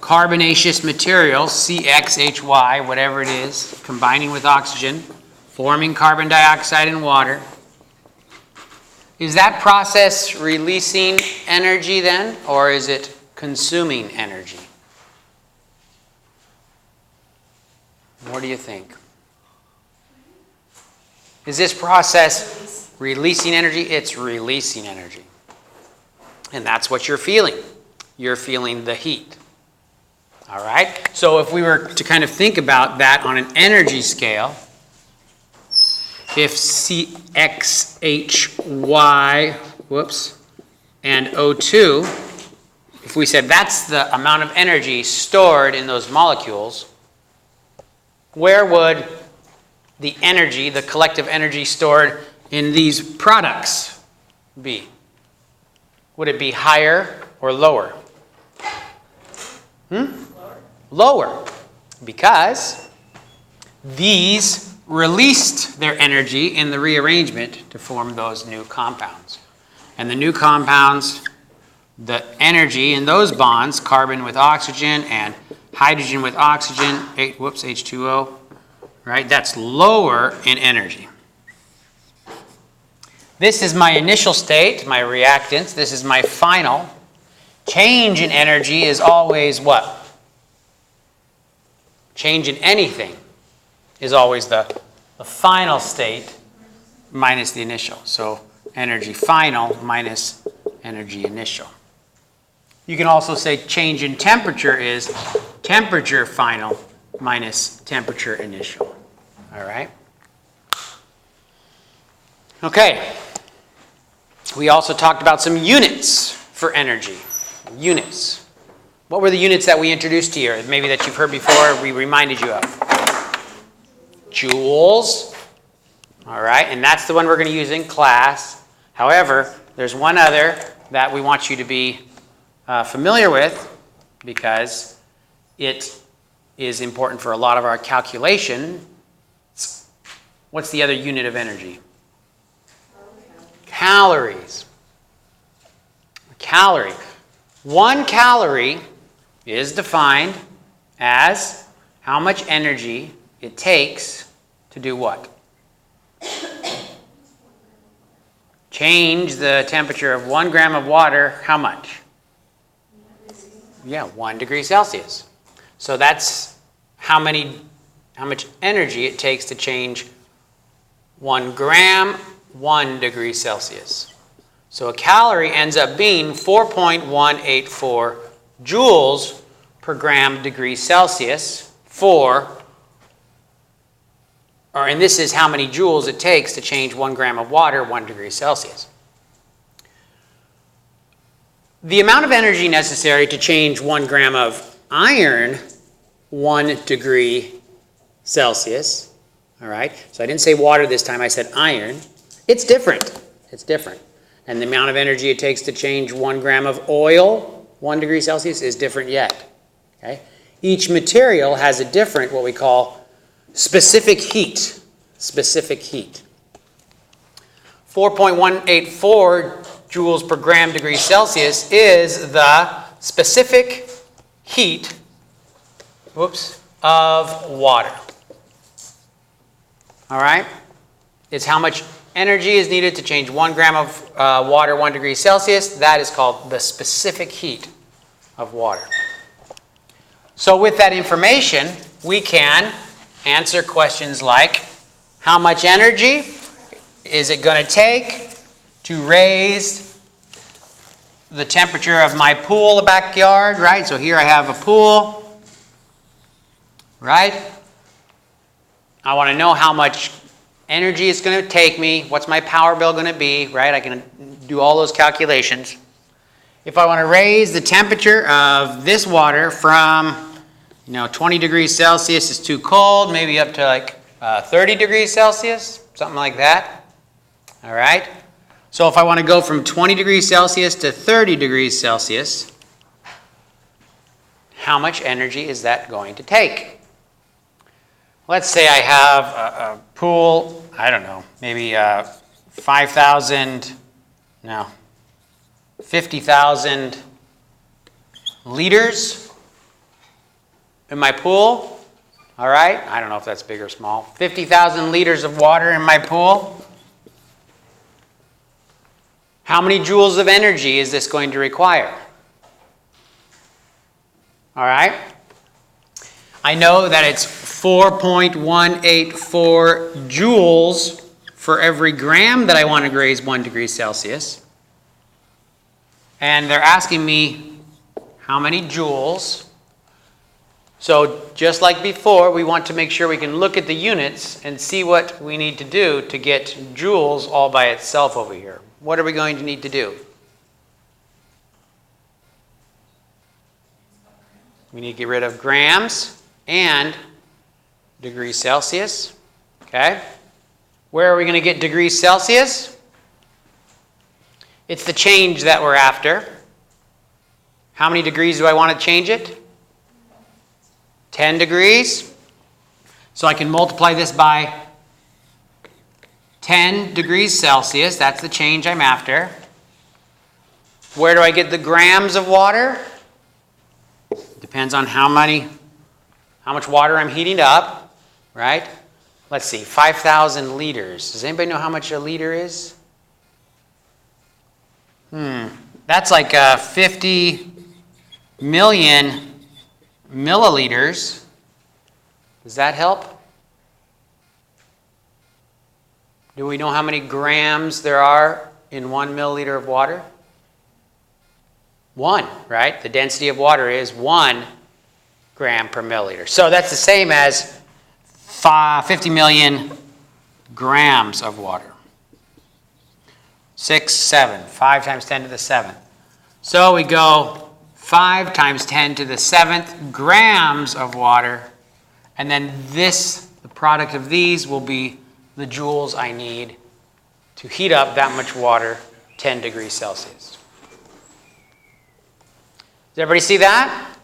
carbonaceous material, CXHY, whatever it is, combining with oxygen, forming carbon dioxide and water. Is that process releasing energy then, or is it consuming energy? What do you think? Is this process releasing energy? It's releasing energy. And that's what you're feeling. You're feeling the heat. All right? So if we were to kind of think about that on an energy scale, if CXHY, and O2, if we said that's the amount of energy stored in those molecules, where would the energy, the collective energy stored in these products be? Would it be higher or lower? Lower. Because these released their energy in the rearrangement to form those new compounds. And the new compounds, the energy in those bonds, carbon with oxygen and hydrogen with oxygen, H2O, right? That's lower in energy. This is my initial state, my reactants. This is my final. Change in energy is always what? Change in anything is always the final state minus the initial. So energy final minus energy initial. You can also say change in temperature is temperature final minus temperature initial. All right? Okay. We also talked about some units for energy. Units. What were the units that we introduced here? Maybe that you've heard before, we reminded you of. Joules. All right, and that's the one we're going to use in class. However, there's one other that we want you to be familiar with because it is important for a lot of our calculation. What's the other unit of energy? Calories. Calorie. 1 calorie is defined as how much energy it takes to do what? Change the temperature of 1 gram of water, how much? Yeah, 1 degree Celsius. So that's how much energy it takes to change 1 gram, 1 degree Celsius. So a calorie ends up being 4.184 joules per gram degree Celsius and this is how many joules it takes to change 1 gram of water 1 degree Celsius. The amount of energy necessary to change 1 gram of iron 1 degree Celsius, all right? So I didn't say water this time, I said iron. It's different. It's different. And the amount of energy it takes to change 1 gram of oil 1 degree Celsius is different yet. Okay? Each material has a different, what we call, specific heat. Specific heat. 4.184 joules per gram degree Celsius is the specific heat of water. All right? It's how much energy is needed to change 1 gram of water 1 degree Celsius. That is called the specific heat of water. So with that information, we can answer questions like, how much energy is it going to take to raise the temperature of my pool, the backyard, right? So here I have a pool, right? I want to know how much energy it's going to take me. What's my power bill going to be, right? I can do all those calculations. If I want to raise the temperature of this water from, 20 degrees Celsius is too cold, maybe up to like 30 degrees Celsius, something like that. All right? So if I want to go from 20 degrees Celsius to 30 degrees Celsius, how much energy is that going to take? Let's say I have a pool, I don't know, maybe 50,000 liters in my pool. All right, I don't know if that's big or small. 50,000 liters of water in my pool. How many joules of energy is this going to require? All right. I know that it's 4.184 joules for every gram that I want to raise 1 degree Celsius. And they're asking me how many joules. So just like before, we want to make sure we can look at the units and see what we need to do to get joules all by itself over here. What are we going to need to do? We need to get rid of grams and degrees Celsius. Okay? Where are we going to get degrees Celsius? It's the change that we're after. How many degrees do I want to change it? 10 degrees. So I can multiply this by 10 degrees Celsius. That's the change I'm after. Where do I get the grams of water? Depends on how much water I'm heating up, right? Let's see, 5,000 liters. Does anybody know how much a liter is? That's like 50 million milliliters. Does that help? Do we know how many grams there are in 1 milliliter of water? 1, right? The density of water is 1 gram per milliliter. So that's the same as 50 million grams of water. 5 times 10 to the 7th. So we go 5 times 10 to the 7th grams of water. And then the product of these will be the joules I need to heat up that much water, 10 degrees Celsius. Does everybody see that?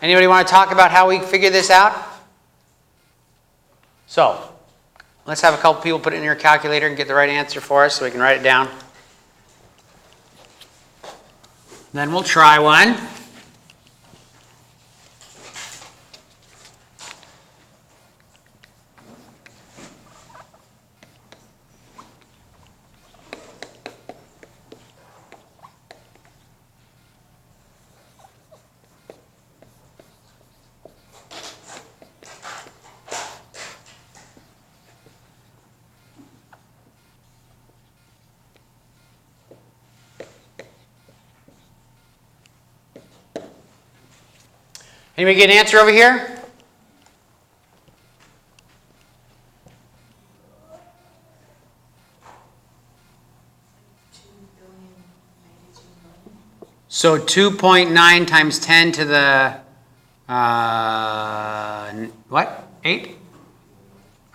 Anybody want to talk about how we figure this out? So, let's have a couple people put it in your calculator and get the right answer for us so we can write it down. Then we'll try one. Anybody get an answer over here? So 2.9 times 10 to the, what? 8?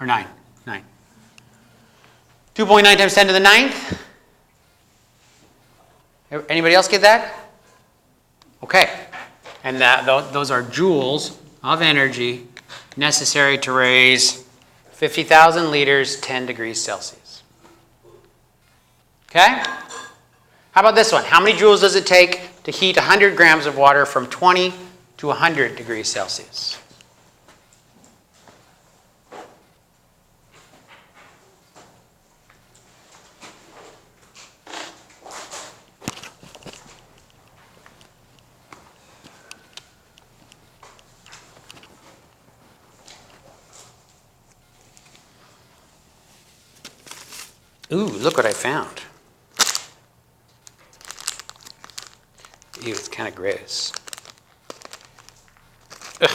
Or 9? 9. 2.9 times 10 to the 9th? Anybody else get that? Okay. And those are joules of energy necessary to raise 50,000 liters, 10 degrees Celsius. Okay? How about this one? How many joules does it take to heat 100 grams of water from 20 to 100 degrees Celsius? Ooh, look what I found. Ew, it's kind of gross. Ugh.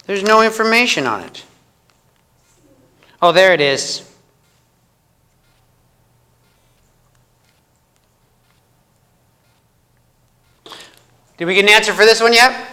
There's no information on it. Oh, there it is. Did we get an answer for this one yet?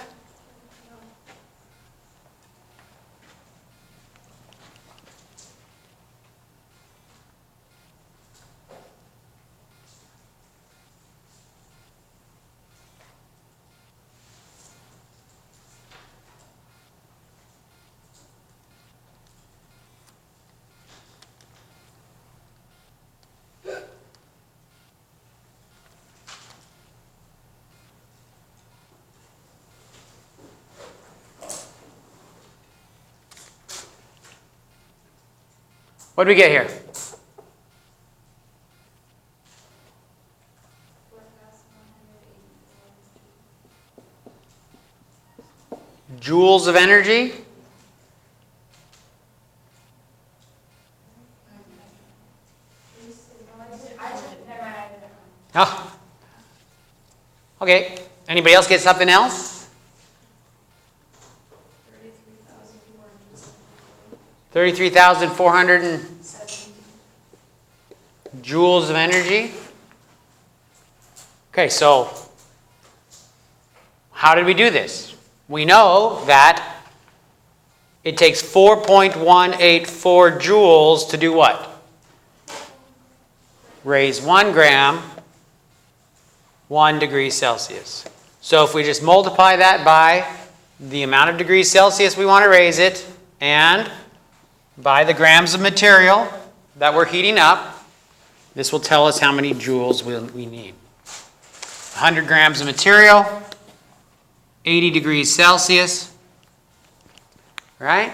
What did we get here? Joules of energy? Oh. Okay. Anybody else get something else? 33,400 joules of energy. Okay, so how did we do this? We know that it takes 4.184 joules to do what? Raise 1 gram, 1 degree Celsius. So if we just multiply that by the amount of degrees Celsius we want to raise it, and by the grams of material that we're heating up, this will tell us how many joules we need. 100 grams of material, 80 degrees Celsius, right?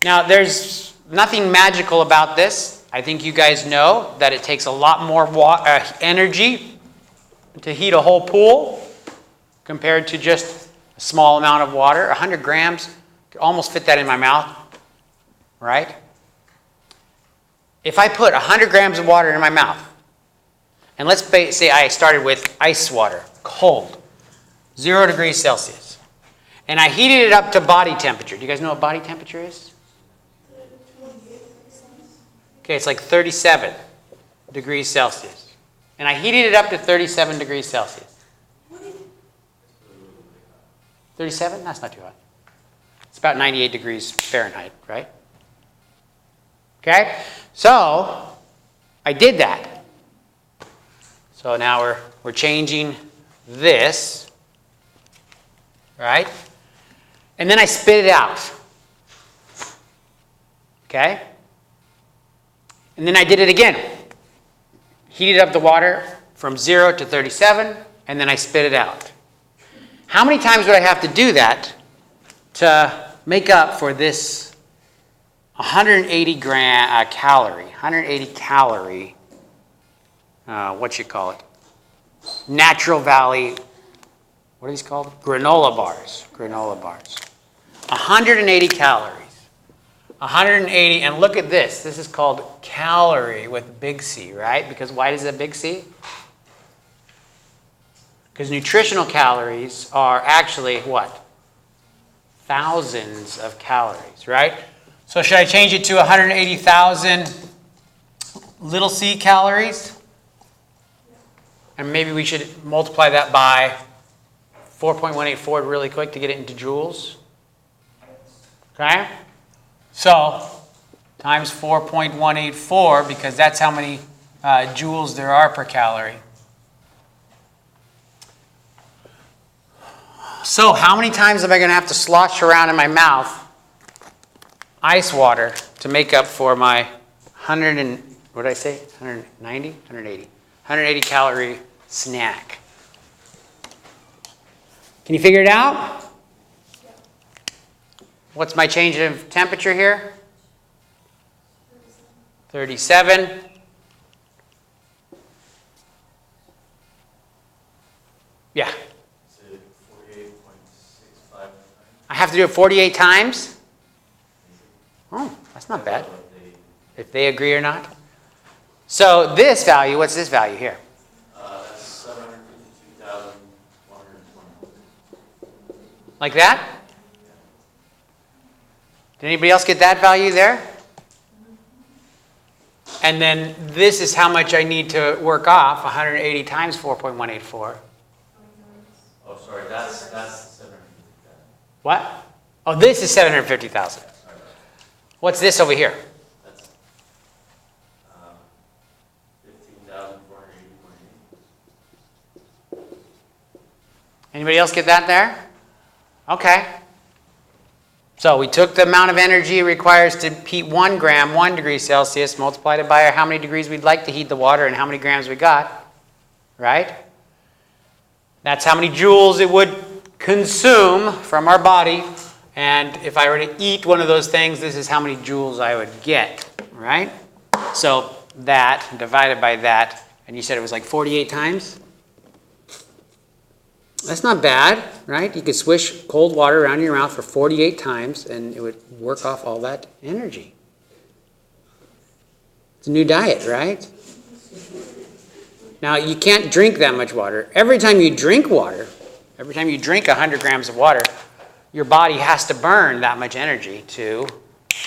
Now, there's nothing magical about this. I think you guys know that it takes a lot more energy to heat a whole pool compared to just a small amount of water. 100 grams, I could almost fit that in my mouth, right? If I put 100 grams of water in my mouth, and let's say I started with ice water, cold, 0 degrees Celsius, and I heated it up to body temperature. Do you guys know what body temperature is? Okay, it's like 37 degrees Celsius. And I heated it up to 37 degrees Celsius. 37? That's not too hot. It's about 98 degrees Fahrenheit, right? Okay? So, I did that. So now we're changing this, right? And then I spit it out. Okay? And then I did it again. Heated up the water from 0 to 37, and then I spit it out. How many times would I have to do that to make up for this 180 calorie, what you call it? Natural Valley, what are these called? Granola bars. Granola bars. 180 calories. 180, and look at this. This is called calorie with big C, right? Because why is it big C? Because nutritional calories are actually what? Thousands of calories, right? So should I change it to 180,000 little c calories? And maybe we should multiply that by 4.184 really quick to get it into joules. Okay? So, times 4.184, because that's how many joules there are per calorie. So, how many times am I going to have to slosh around in my mouth ice water to make up for my 180 calorie snack? Can you figure it out? What's my change of temperature here? 37. Yeah. I have to do it 48 times? Oh, that's not bad. If they agree or not. So this value, what's this value here? That's 752,120. Like that? Did anybody else get that value there? And then this is how much I need to work off, 180 times 4.184. Oh, sorry, that's 750,000. What? Oh, this is 750,000. What's this over here? That's 15,480. Anybody else get that there? Okay. So we took the amount of energy it requires to heat 1 gram, 1 degree Celsius, multiplied it by how many degrees we'd like to heat the water and how many grams we got, right? That's how many joules it would consume from our body. And if I were to eat one of those things, this is how many joules I would get, right? So that divided by that, and you said it was like 48 times? That's not bad, right? You could swish cold water around your mouth for 48 times and it would work off all that energy. It's a new diet, right? Now, you can't drink that much water. Every time you drink water, every time you drink 100 grams of water, your body has to burn that much energy to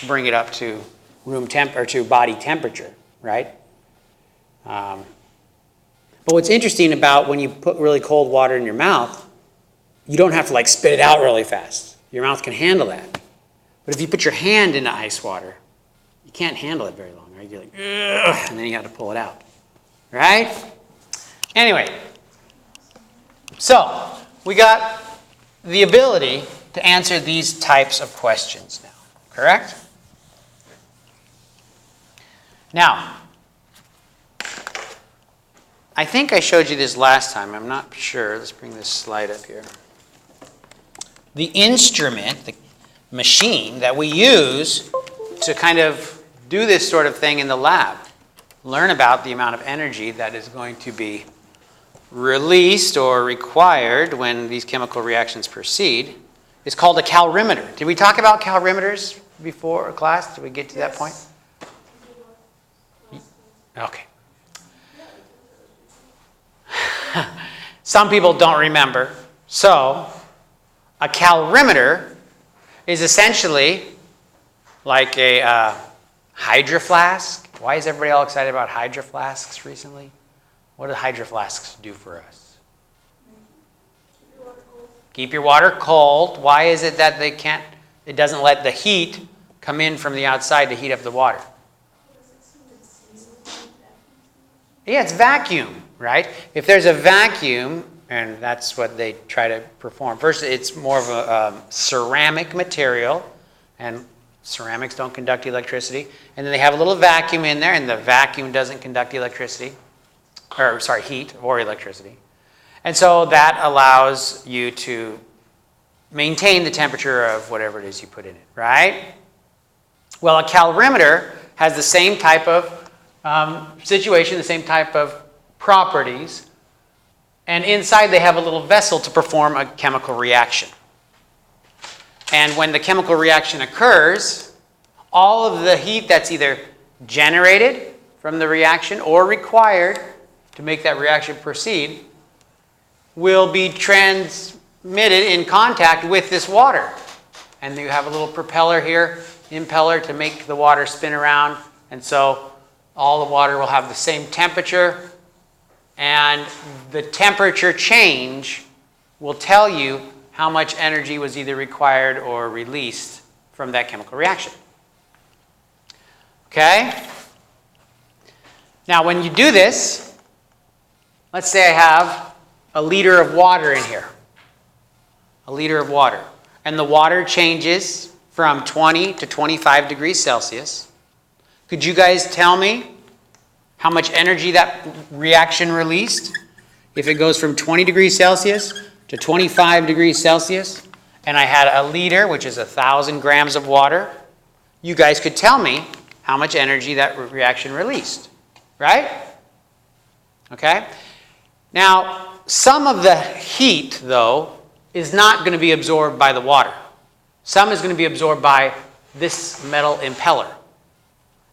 bring it up to room temp or to body temperature, right? But what's interesting about when you put really cold water in your mouth, you don't have to like spit it out really fast. Your mouth can handle that. But if you put your hand into ice water, you can't handle it very long, right? You're like, ugh, and then you have to pull it out, right? Anyway, so we got the ability to answer these types of questions now, correct? Now, I think I showed you this last time. I'm not sure. Let's bring this slide up here. The instrument, the machine that we use to kind of do this sort of thing in the lab, learn about the amount of energy that is going to be released or required when these chemical reactions proceed, is called a calorimeter. Did we talk about calorimeters before class? Did we get to that point? Okay. Some people don't remember. So, a calorimeter is essentially like a hydro flask. Why is everybody all excited about hydro flasks recently? What do hydro flasks do for us? Keep your water cold. Why is it that it doesn't let the heat come in from the outside to heat up the water? Yeah, it's vacuum, right? If there's a vacuum, and that's what they try to perform. First, it's more of a ceramic material, and ceramics don't conduct electricity. And then they have a little vacuum in there, and the vacuum doesn't conduct heat or electricity. And so that allows you to maintain the temperature of whatever it is you put in it, right? Well, a calorimeter has the same type of situation, the same type of properties, and inside they have a little vessel to perform a chemical reaction. And when the chemical reaction occurs, all of the heat that's either generated from the reaction or required to make that reaction proceed will be transmitted in contact with this water. And you have a little propeller here, impeller, to make the water spin around. And so all the water will have the same temperature, and the temperature change will tell you how much energy was either required or released from that chemical reaction. Okay? Now, when you do this, let's say I have a liter of water in here. A liter of water. And the water changes from 20 to 25 degrees Celsius. Could you guys tell me how much energy that reaction released? If it goes from 20 degrees Celsius to 25 degrees Celsius, and I had a liter, which is 1,000 grams of water, you guys could tell me how much energy that reaction released, right? Okay? Now, some of the heat, though, is not going to be absorbed by the water. Some is going to be absorbed by this metal impeller.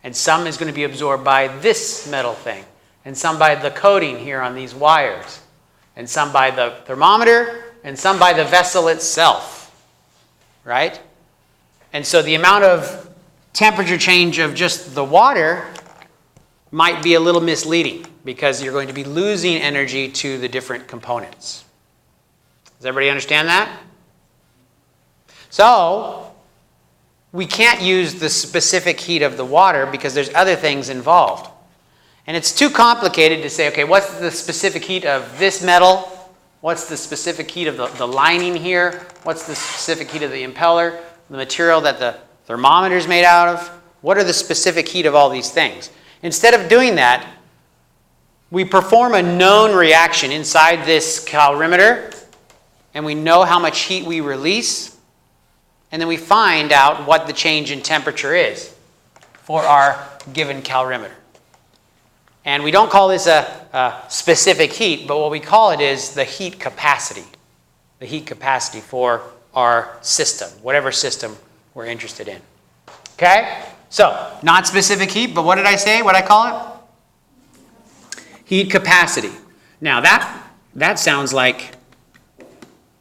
And some is going to be absorbed by this metal thing. And some by the coating here on these wires. And some by the thermometer. And some by the vessel itself. Right? And so the amount of temperature change of just the water might be a little misleading, because you're going to be losing energy to the different components. Does everybody understand that? So, we can't use the specific heat of the water because there's other things involved. And it's too complicated to say, okay, what's the specific heat of this metal? What's the specific heat of the lining here? What's the specific heat of the impeller? The material that the thermometer is made out of? What are the specific heat of all these things? Instead of doing that, we perform a known reaction inside this calorimeter, and we know how much heat we release, and then we find out what the change in temperature is for our given calorimeter. And we don't call this a specific heat, but what we call it is the heat capacity. The heat capacity for our system, whatever system we're interested in. Okay? So, not specific heat, but what did I say? What did I call it? Heat capacity. Now that sounds like,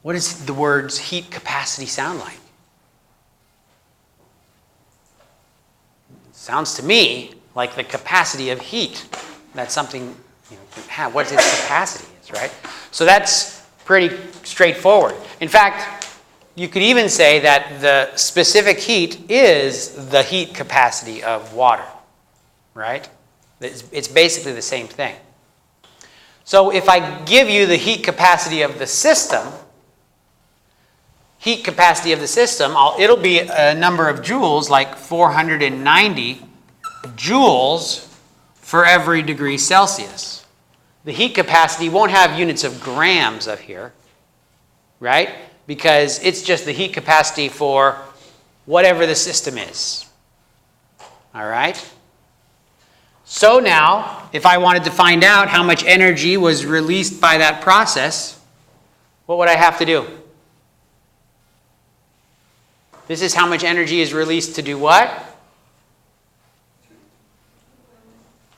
what does the words heat capacity sound like? Sounds to me like the capacity of heat. That's something can have. What its capacity is, right? So that's pretty straightforward. In fact, you could even say that the specific heat is the heat capacity of water, right? It's basically the same thing. So if I give you the heat capacity of the system, it'll be a number of joules, like 490 joules for every degree Celsius. The heat capacity won't have units of grams up here, right? Because it's just the heat capacity for whatever the system is. All right? So now, if I wanted to find out how much energy was released by that process, what would I have to do? This is how much energy is released to do what?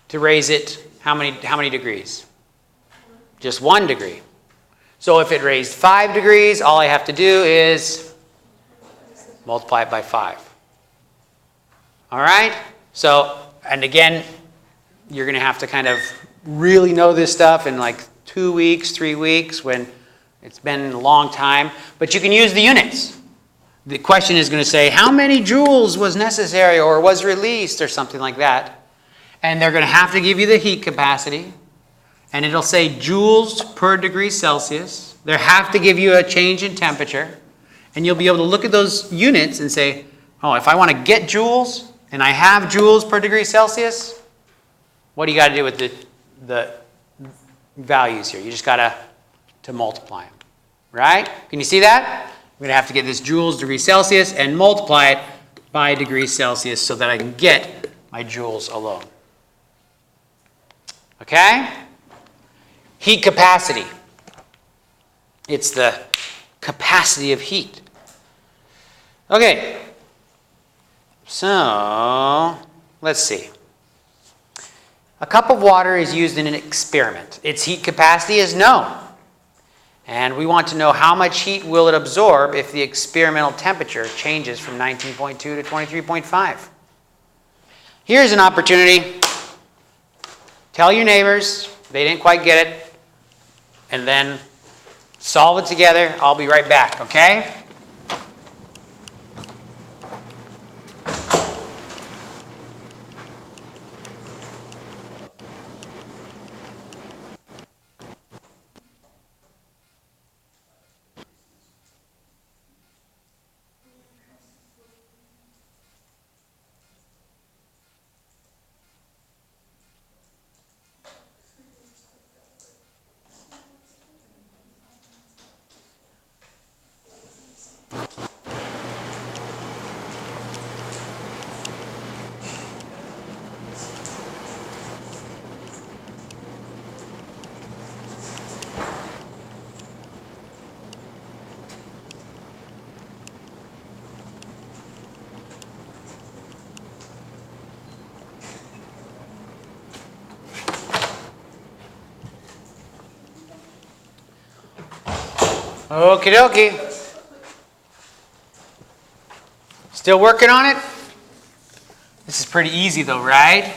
To raise it how many degrees? Just 1 degree. So if it raised 5 degrees, all I have to do is multiply it by 5. All right? So, and again, you're going to have to kind of really know this stuff in like 2 weeks, 3 weeks, when it's been a long time. But you can use the units. The question is going to say, how many joules was necessary or was released or something like that. And they're going to have to give you the heat capacity. And it'll say joules per degree Celsius. They have to give you a change in temperature. And you'll be able to look at those units and say, oh, if I want to get joules and I have joules per degree Celsius, what do you got to do with the values here? You just got to multiply them. Right? Can you see that? I'm going to have to get this joules degrees Celsius and multiply it by degrees Celsius so that I can get my joules alone. Okay? Heat capacity. It's the capacity of heat. Okay. So, let's see. A cup of water is used in an experiment. Its heat capacity is known. And we want to know how much heat will it absorb if the experimental temperature changes from 19.2 to 23.5. Here's an opportunity. Tell your neighbors they didn't quite get it, and then solve it together. I'll be right back, okay? Okie dokie. Still working on it? This is pretty easy though, right?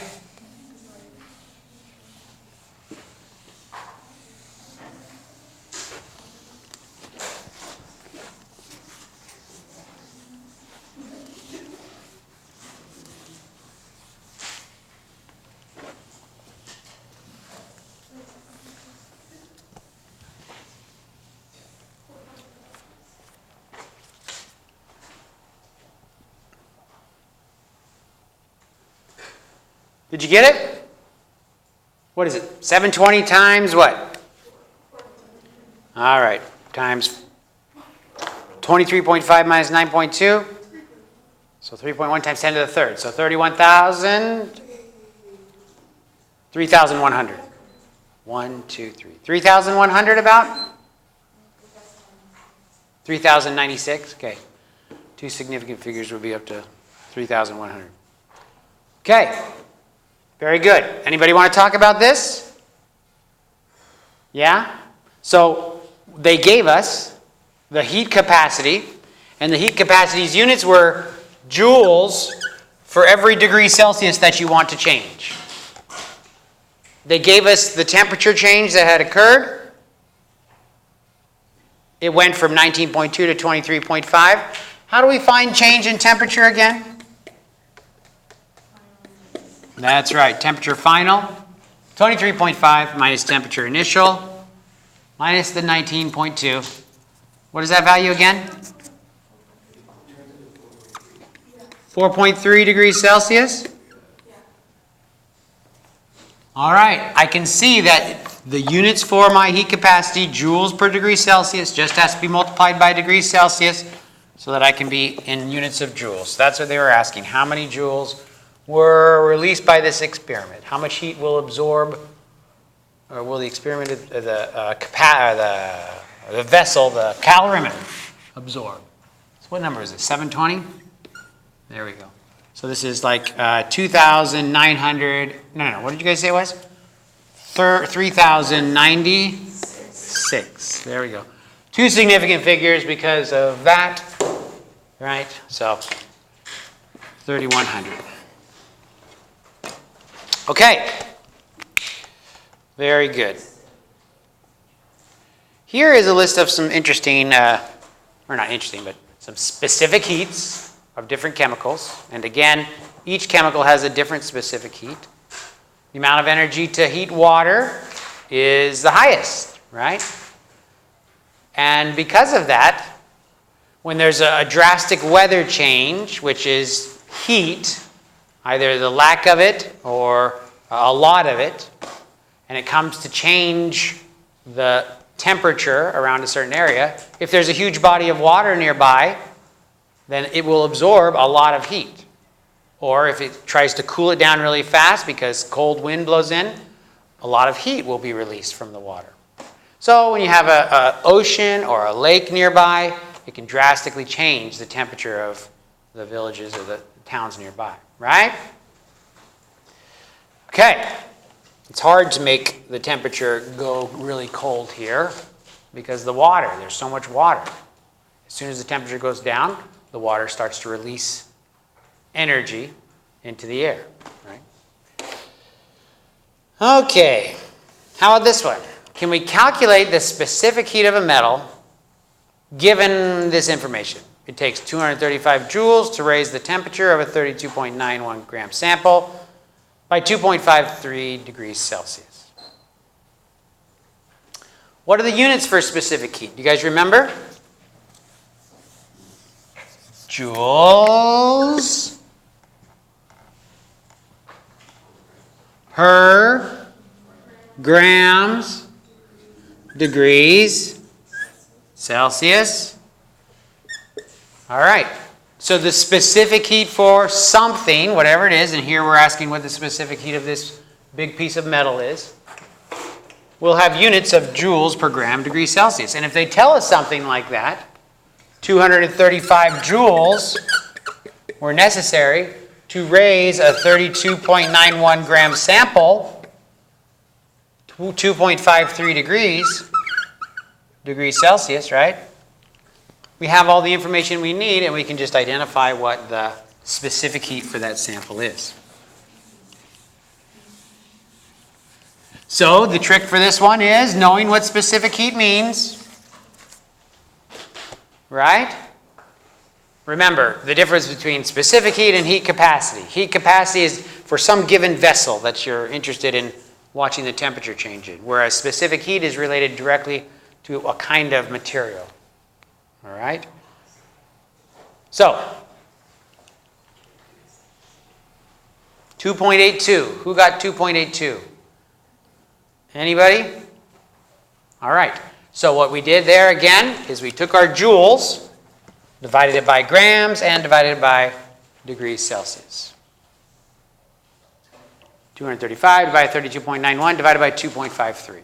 Did you get it? What is it? 720 times what? All right, times 23.5 minus 9.2. So 3.1 times 10 to the third. So 31,000, 3,100. 1, 2, 3. 3,100 about? 3,096? Okay. Two significant figures would be up to 3,100. Okay. Very good. Anybody want to talk about this? Yeah? So they gave us the heat capacity, and the heat capacity's units were joules for every degree Celsius that you want to change. They gave us the temperature change that had occurred. It went from 19.2 to 23.5. How do we find change in temperature again? That's right, temperature final, 23.5 minus temperature initial, minus the 19.2. What is that value again? 4.3 degrees Celsius? All right, I can see that the units for my heat capacity, joules per degree Celsius, just has to be multiplied by degrees Celsius so that I can be in units of joules. That's what they were asking. How many joules were released by this experiment? How much heat will absorb, or will the experiment, the vessel, the calorimeter, absorb? So what number is it? 720? There we go. So this is like 2,900. No. What did you guys say it was? 3,096. There we go. Two significant figures because of that. Right? So 3,100. Okay. Very good. Here is a list of some interesting, or not interesting, but some specific heats of different chemicals. And again, each chemical has a different specific heat. The amount of energy to heat water is the highest, right? And because of that, when there's a drastic weather change, which is heat, either the lack of it or a lot of it, and it comes to change the temperature around a certain area, if there's a huge body of water nearby, then it will absorb a lot of heat. Or if it tries to cool it down really fast because cold wind blows in, a lot of heat will be released from the water. So when you have an ocean or a lake nearby, it can drastically change the temperature of the villages or the towns nearby, right? Okay. It's hard to make the temperature go really cold here because the water, there's so much water. As soon as the temperature goes down, the water starts to release energy into the air, right? Okay, how about this one? Can we calculate the specific heat of a metal given this information? It takes 235 joules to raise the temperature of a 32.91 gram sample by 2.53 degrees Celsius. What are the units for specific heat? Do you guys remember? Joules per grams degrees Celsius. All right. So the specific heat for something, whatever it is, and here we're asking what the specific heat of this big piece of metal is, we'll have units of joules per gram degree Celsius. And if they tell us something like that, 235 joules were necessary to raise a 32.91 gram sample to 2.53 degrees Celsius, right? We have all the information we need, and we can just identify what the specific heat for that sample is. So the trick for this one is knowing what specific heat means. Right? Remember the difference between specific heat and heat capacity. Heat capacity is for some given vessel that you're interested in watching the temperature change in, whereas specific heat is related directly to a kind of material. All right? So, 2.82. Who got 2.82? Anybody? All right. So what we did there again is we took our joules, divided it by grams, and divided it by degrees Celsius. 235 divided by 32.91 divided by 2.53.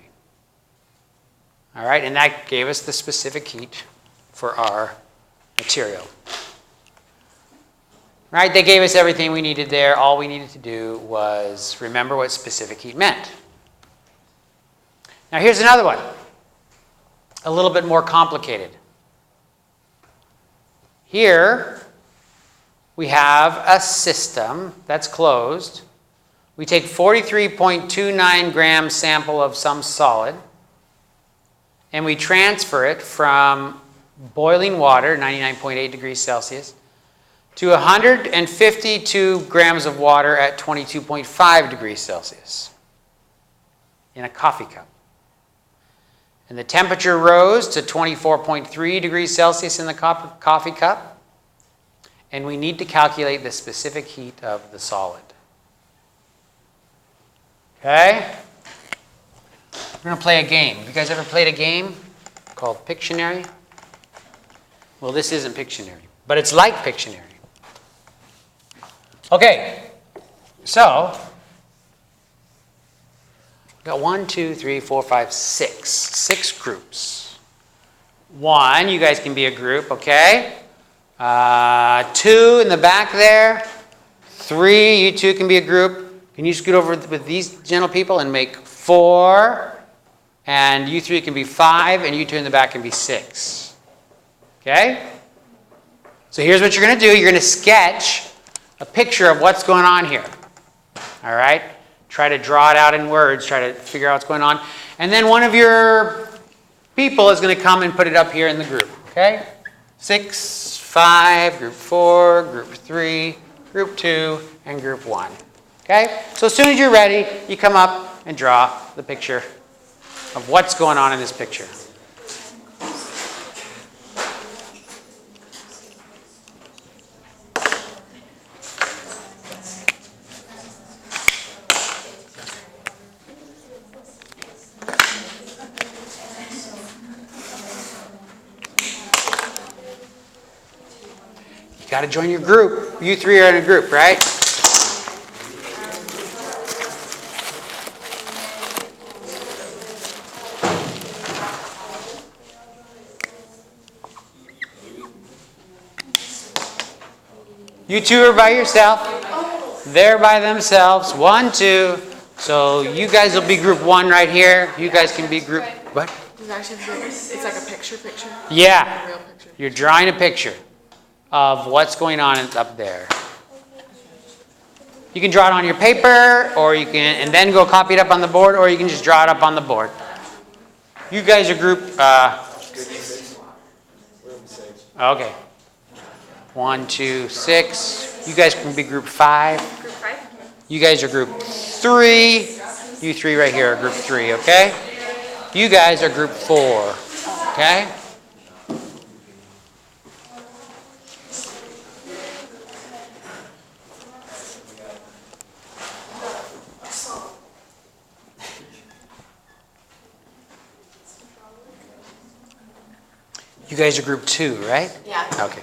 All right, and that gave us the specific heat for our material. Right, they gave us everything we needed there. All we needed to do was remember what specific heat meant. Now here's another one, a little bit more complicated. Here we have a system that's closed. We take 43.29 gram sample of some solid, and we transfer it from boiling water, 99.8 degrees Celsius, to 152 grams of water at 22.5 degrees Celsius in a coffee cup. And the temperature rose to 24.3 degrees Celsius in the coffee cup, and we need to calculate the specific heat of the solid. Okay? We're going to play a game. Have you guys ever played a game called Pictionary? Well, this isn't Pictionary, but it's like Pictionary. Okay, so we've got 1, 2, 3, 4, 5, 6. 6 groups. 1, you guys can be a group, okay? 2 in the back there. 3, you two can be a group. Can you scoot over with these gentle people and make 4? And you 3 can be 5, and you 2 in the back can be 6. Okay? So here's what you're going to do. You're going to sketch a picture of what's going on here. All right? Try to draw it out in words. Try to figure out what's going on. And then one of your people is going to come and put it up here in the group. Okay? 6, 5, group 4, group 3, group 2, and group 1. Okay? So as soon as you're ready, you come up and draw the picture of what's going on in this picture. You got to join your group. You 3 are in a group, right? You 2 are by yourself. They're by themselves. 1, 2. So you guys will be group 1 right here. You guys can be group... What? It's like a picture. Yeah. A real picture. You're drawing a picture of what's going on up there. You can draw it on your paper, or you can, and then go copy it up on the board, or you can just draw it up on the board. You guys are group... okay. 1, 2, 6. You guys can be group 5. Group 5? You guys are group 3. You 3 right here are group 3, okay? You guys are group 4, okay? You guys are group 2, right? Yeah. Okay.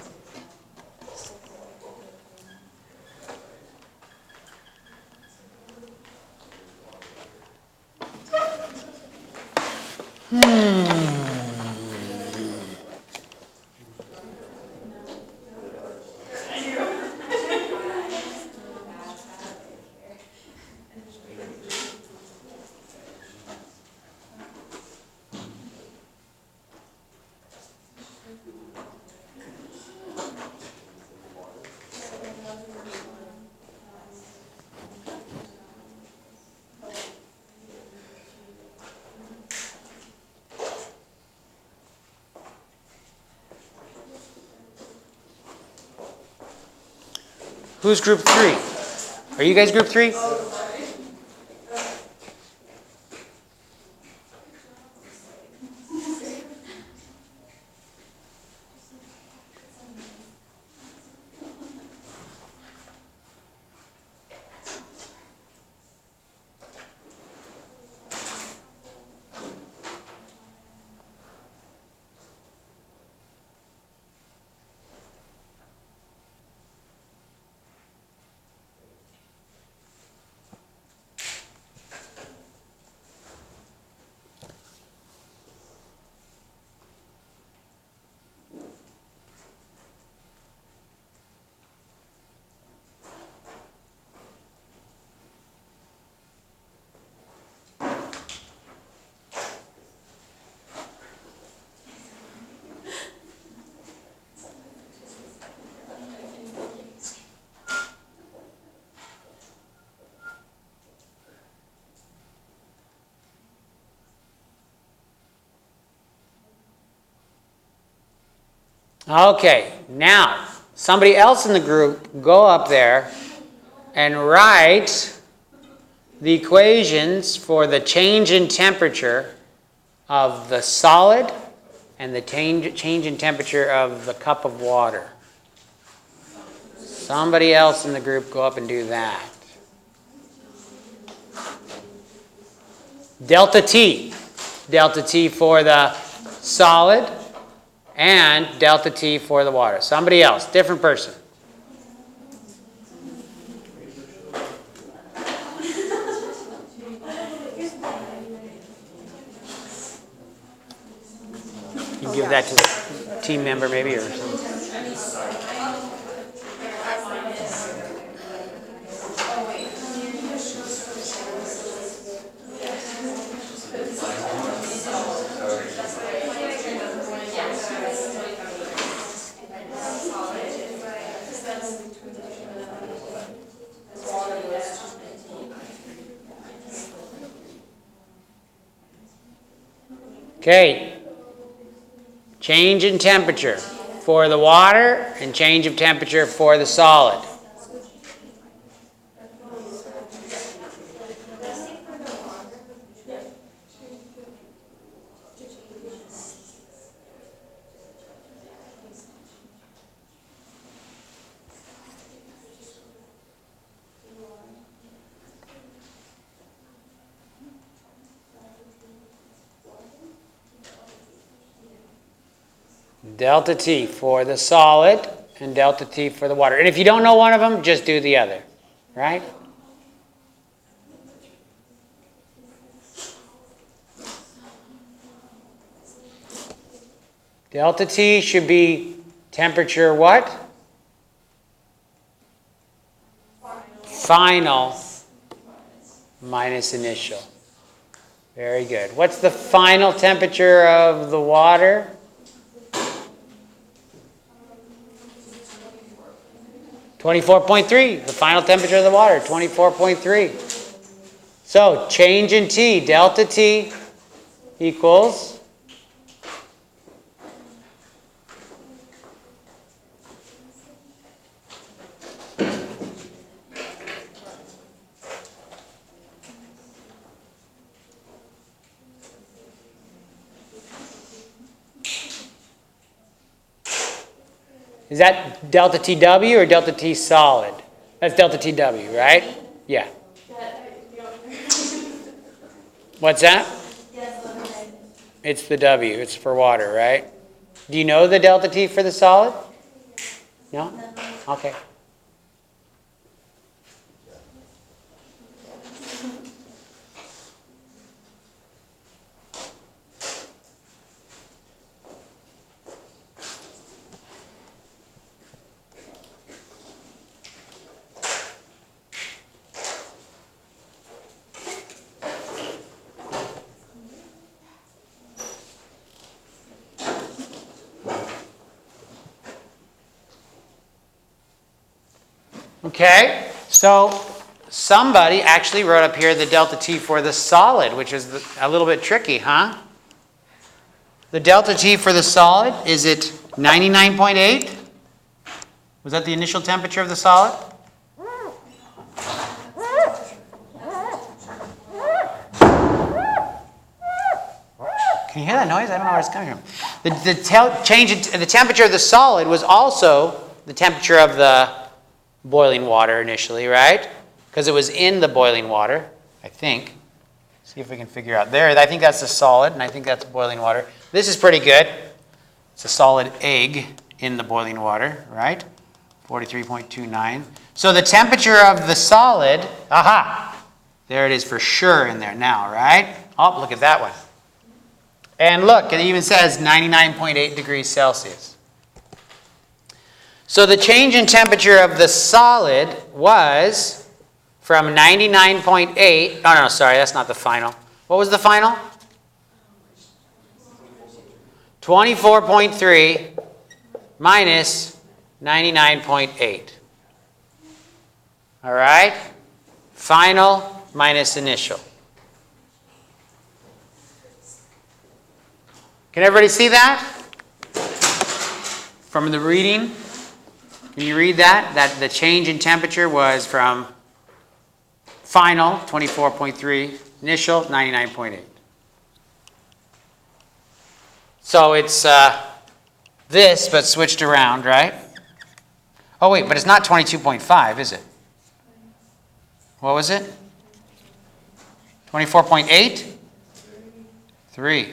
Who's group 3? Are you guys group 3? Okay, now, somebody else in the group, go up there and write the equations for the change in temperature of the solid and the change in temperature of the cup of water. Somebody else in the group, go up and do that. Delta T. Delta T for the solid and delta T for the water. Somebody else, different person. You can give that to the team member maybe or something. Okay, change in temperature for the water and change of temperature for the solid. Delta T for the solid and delta T for the water. And if you don't know one of them, just do the other, right? Delta T should be temperature what? Final minus initial. Very good. What's the final temperature of the water? 24.3, the final temperature of the water, 24.3. So change in T, delta T equals is that delta TW or delta T solid? That's delta TW, right? Yeah. What's that? It's the W. It's for water, right? Do you know the delta T for the solid? No? Okay. Okay, so somebody actually wrote up here the delta T for the solid, which is a little bit tricky, huh? The delta T for the solid, is it 99.8? Was that the initial temperature of the solid? Can you hear that noise? I don't know where it's coming from. The temperature of the solid was also the temperature of the boiling water initially, right? Because it was in the boiling water, I think. See if we can figure out there. I think that's the solid, and I think that's boiling water. This is pretty good. It's a solid egg in the boiling water, right? 43.29. So the temperature of the solid, aha, there it is for sure in there now, right? Oh, look at that one. And look, it even says 99.8 degrees Celsius. So the change in temperature of the solid was from 99.8, no, sorry, that's not the final. What was the final? 24.3 minus 99.8. All right? Final minus initial. Can everybody see that? from the reading? Can you read that? That the change in temperature was from final, 24.3, initial, 99.8. So it's this, but switched around, right? Oh, wait, but it's not 22.5, is it? What was it? 24.8? 3.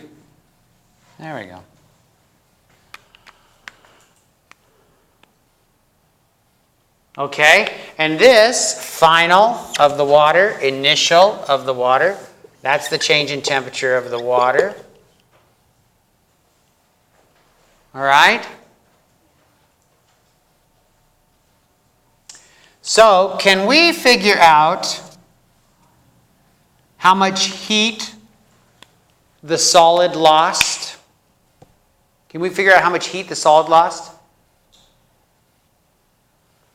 There we go. Okay, and this final of the water, initial of the water, that's the change in temperature of the water. All right? So, can we figure out how much heat the solid lost? Can we figure out how much heat the solid lost?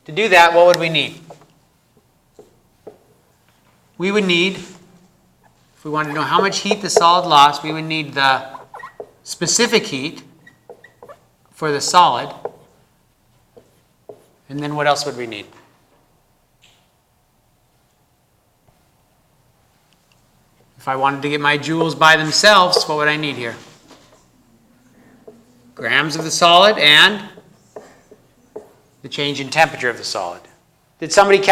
To do that, what would we need? We would need, if we wanted to know how much heat the solid lost, we would need the specific heat for the solid. And then what else would we need? If I wanted to get my joules by themselves, what would I need here? Grams of the solid and the change in temperature of the solid. Did somebody calculate